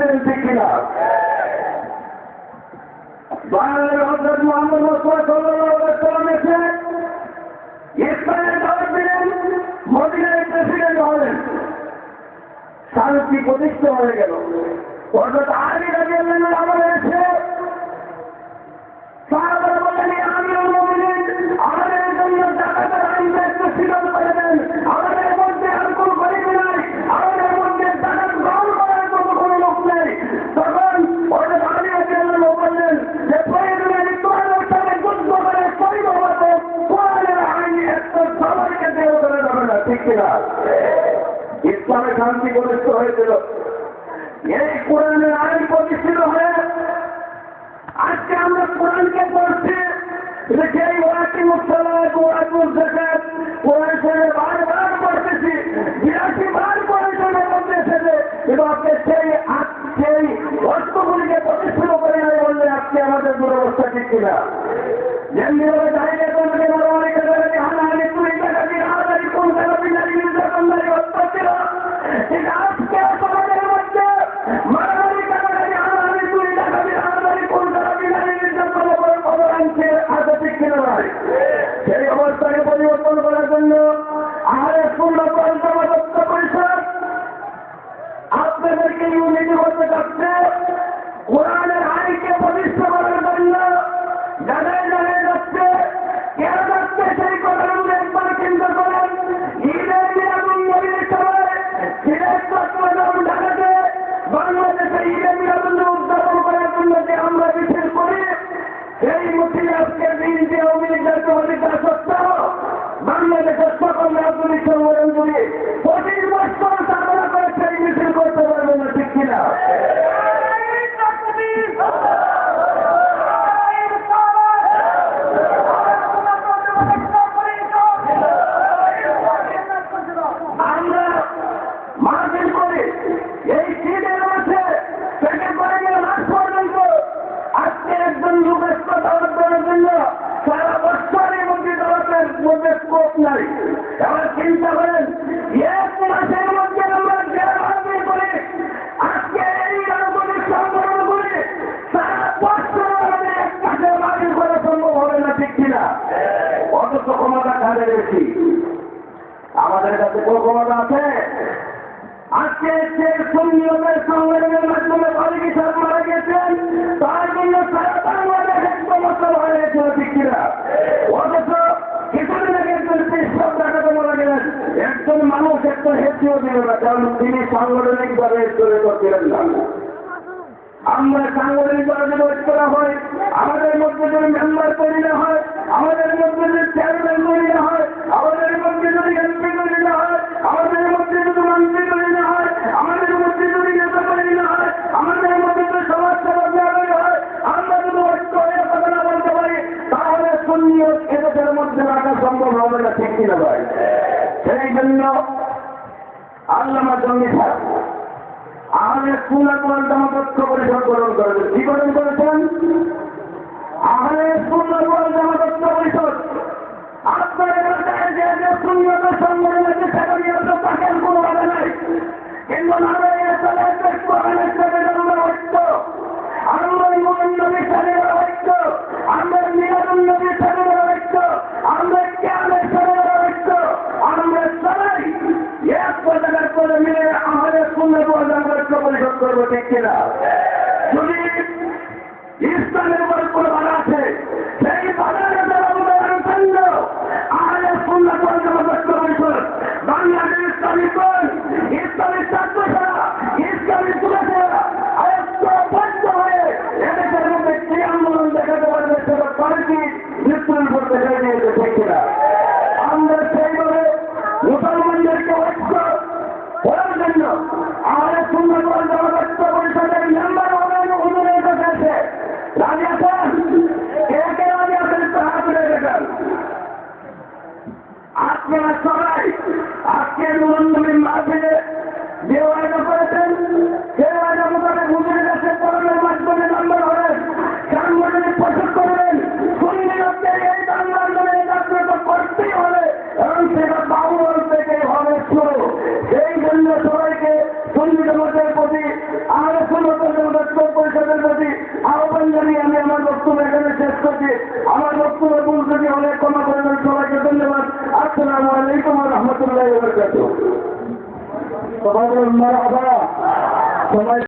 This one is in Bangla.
দিলেন ঠিক কিনা? বাংলাদেশ হযরত মুহাম্মদ মুস্তাফা সাল্লাল্লাহু আলাইহি ওয়াসাল্লাম এসে ইসলামের দাওয়াত দিলেন, মদিনায় প্রেসিডেন্ট হলেন, শান্তি প্রতিষ্ঠা হয়ে গেল। হযরত আলী রাদিয়াল্লাহু আনহু আমলে এসে সাহাবারা বললেন, আমিরুল মুমিনিন, আমাদের জন্য জাকাতের আইনটা একটু শিথিল করে দেন, আমাদের মধ্যে আর কোনো গরিব নাই, আমাদের মধ্যে জাকাত গ্রহণ করার মতো কোনো লোক নেই। তখন হযরত আলী রাদিয়াল্লাহু আনহু বললেন যে প্রয়োজনে আমি তোমাদের সাথে যুদ্ধ করে শহীদ হবো, কোরআনের আইন একটা সবাইকে দেওয়া করে যাবে না, ঠিক কিনা? ইসলামে শান্তি প্রতিষ্ঠিত হয়েছিল। এই কোরআনের আইন প্রতিষ্ঠিত হয়ে আজকে আমরা কোরআনকে পড়ছি, সেই ওয়াকিমুস সালাত ওয়াতুজ যাকাত কোরআন শরীফে বারবার পড়তেছি, ৮২ বার কোরআন শরীফের মধ্যে এসেছে, কিন্তু আজকে সেই অর্থগুলিকে প্রতিষ্ঠিত করে নাই বললে আজকে আমাদের দুরবস্থা ঠিক কিনা? যেমনিভাবে দাঁড়িয়ে তোমাকে মারামারি কাটাকাটি হানাহানি চুরি ডাকাতি হানাহানি কোন কারাবি নারী নির্যাতনকারী অত্যাচার, ঠিক আজকে সমাজের মধ্যে মারামারি কাটাকাটি হানাহানি চুরি ডাকাতি হানাহানি কোন কারাবি নারী নির্যাতন খবর আনছে আজও ঠিক কিনা নয়? সেই অবস্থাকে পরিবর্তন করার জন্য আহলে সুন্নাত ওয়াল জামাত ঐক্য পরিষদ আপনাদেরকে ইউনিটি করতে যাচ্ছে। কোরআনের আইনকে প্রতিষ্ঠা করার জন্য জায়গায় জায়গায় যাচ্ছে। কেন যাচ্ছে সেই কথাগুলো একবার চিন্তা করেন। ঈদের মিলাদুন নবীর সময় সিলেট চট্টগ্রাম ঢাকাতে বাংলাদেশে ঈদের মিলাদুন নবী উদযাপন করার জন্য যে আমরা মিছিল করি, সেই মিছিল আজকে দিনটি অমিত জাতীয় অধিকার সত্ত্বেও বাংলাদেশের সকল রাজনৈতিক সংগঠনগুলি ২৫ বছর সাধনা করে সেই মিছিল করতে পারবে না, ঠিক কিনা? আমরা মাহফিল করি এই শীতের মাসে থেকে করে গেলে মাস পর্যন্ত। আজকে একজন লোকের দাওয়াত দেওয়ার জন্য সারা বছরের মধ্যে দাওয়াতের মধ্যে স্কোপ নাই। এবার চিন্তা করেন, এক মাসের মধ্যে আমরা যে মাহফিল করি, আজকে এই রাজনৈতিক সংগঠনগুলি সারা বছর আমাদের এক মাসে মাহফিল করা সম্ভব হবে না, ঠিক কিনা? অথচ ক্ষমতা কাজে বেশি, আমাদের কাছে কোন ক্ষমতা আছে? আজকে সুন্নিয়তের সংগঠনের মাধ্যমে বালিকি সাহেব মারা গেছেন, তার জন্য সারা বাংলাদেশ একদম অচল হয়ে গেছিল, ঠিক কিনা? অথচ কিছুদিন আগে একজন পেশাব ডাকাতে মারা গেলেন, একজন মানুষ একটা হেঁটেও দিল না, কারণ তিনি সাংগঠনিকভাবে চলে করছিলেন না। আমরা সাংগঠনিকভাবে যদি ঐক্য করা হয়, আমাদের মধ্যে যদি মেম্বার তৈরি না হয়, আমাদের মধ্যে যদি চেয়ারম্যান তৈরি না হয়, আমাদের মধ্যে যদি এমপি তৈরি না হয়, আমাদের মধ্যে যদি মন্ত্রী তৈরি না হয়, আমাদের মধ্যে যদি নেতা তৈরি না হয়, আমাদের মধ্যে যদি সমাজসেবা তৈরি হয়, আমরা যদি ঐক্য হয়ে কথা না বলতে পারি, তাহলে সুন্নিয়ত এদেশের মধ্যে রাখা সম্ভব হবে না, ঠিক কিনা ভাই? সেই জন্য আল্লামা জঙ্গি সাহেব আহলে সুন্নাত ওয়াল জামাত ঐক্য পরিষদ গঠন করেছেন। কি গঠন করেছেন? আহলে সুন্নাত ওয়াল জামাত ঐক্য পরিষদ। আপনার এলাকায় যে যে সুন্নিয়তের সংগঠন আছে সেটা নিয়ে তো তাকের কোনো বাধা নাই, কিন্তু আমরা এলাকায় কোরআনের সাথে আমরা ঐক্য, আমরা নূরুন নবীর সাথে ঐক্য, আমরা মিলাদুন নবীর সাথে ঐক্য, আমরা কিয়ামের সাথে ঐক্য, আমরা সবাই এক পতাকার তলে মিলে আহলে সুন্নাত ওয়াল জামাত ঐক্য পরিষদ করব, ঠিক কিনা? যদি ইসলামের উপর কোনো বাধা আছে, সেই বাধাকে উদাহরণ জন্য আহলে সুন্নাত ওয়াল জামাত ঐক্য পরিষদ বাংলাদেশ ইসলামী দল, ইসলামী ছাত্ররা, ইসলামী যুবকেরা ঐক্যবদ্ধ হয়ে এদেশের মধ্যে কি আন্দোলন দেখাতে পারবে সেটা পার্টি নেতৃত্ব করতে চাই দিয়েছে, ঠিক কিনা? আমরা সেইভাবে মুসলমানদেরকে ঐক্য করার জন্য আহলে সুন্নাত ওয়াল জামাত ঐক্য পরিষদের মেম্বার হলেন হুজুরের কাছে এসে রাজি আছেন? কে কে রাজি আছেন একটু হাত তুলে দেখান। আপনারা সবাই আজকে নূরুন নবীর মাহফিলে যে ওয়াদা করেছেন, সেই ওয়াদা মোতাবেক হুজুরের কাছে পড়ানোর মাধ্যমে মেম্বার হলেন, সাংগঠনিক পরিষদ করবেন, সুন্নিয়তের এই আন্দোলনে জাগ্রত করতেই হবে এবং সেটা বাউল থেকে হবে শুরু। সেই জন্য সবাইকে সুন্নি জামাতের প্রতি আর পরিষদের প্রতি আহ্বান জানিয়ে আমি আমার বক্তব্য এখানে শেষ করছি। আমার বক্তব্য ভুল যদি অনেক ক্ষমা করবেন। সবাইকে ধন্যবাদ। আসসালামু আলাইকুম ওয়া রাহমাতুল্লাহি ওয়া বারাকাতুহু। সবাই